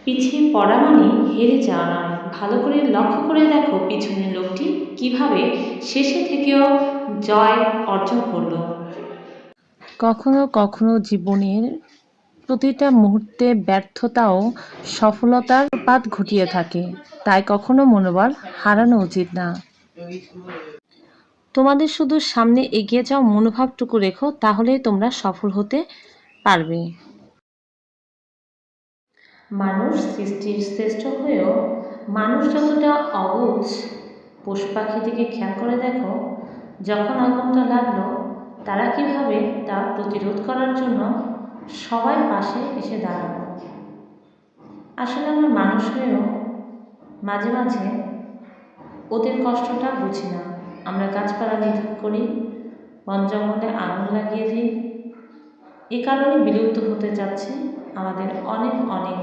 পিছিয়ে পড়া মানে হেরে যাওয়া নয়, ভালো করে লক্ষ্য করে দেখো পিছনের লোকটি কিভাবে শেষে থেকেও জয় অর্জন করলো। কখনো কখনো জীবনের প্রতিটা মুহূর্তে ব্যর্থতাও সফলতার পাত ঘটিয়ে থাকে, তাই কখনো মনোবল হারানো উচিত না। তোমাদের শুধু সামনে এগিয়ে যাও মনোভাবটুকু রেখো, তাহলেই তোমরা সফল হতে পারবে। মানুষ সৃষ্টির শ্রেষ্ঠ হয়েও মানুষ যতটা অবুঝ, পশু পাখিটিকে খেয়াল করে দেখো, যখন আগুনটা লাগলো তারা কিভাবে তা প্রতিরোধ করার জন্য সবাই পাশে এসে দাঁড়ালো। আসলে আমরা মানুষ হয়েও মাঝে মাঝে ওদের কষ্টটা বুঝি না। আমরা গাছপালা নিধন করি, বন জঙ্গলে আগুন লাগিয়ে দিই, এ কারণে বিলুপ্ত হতে যাচ্ছে আমাদের অনেক অনেক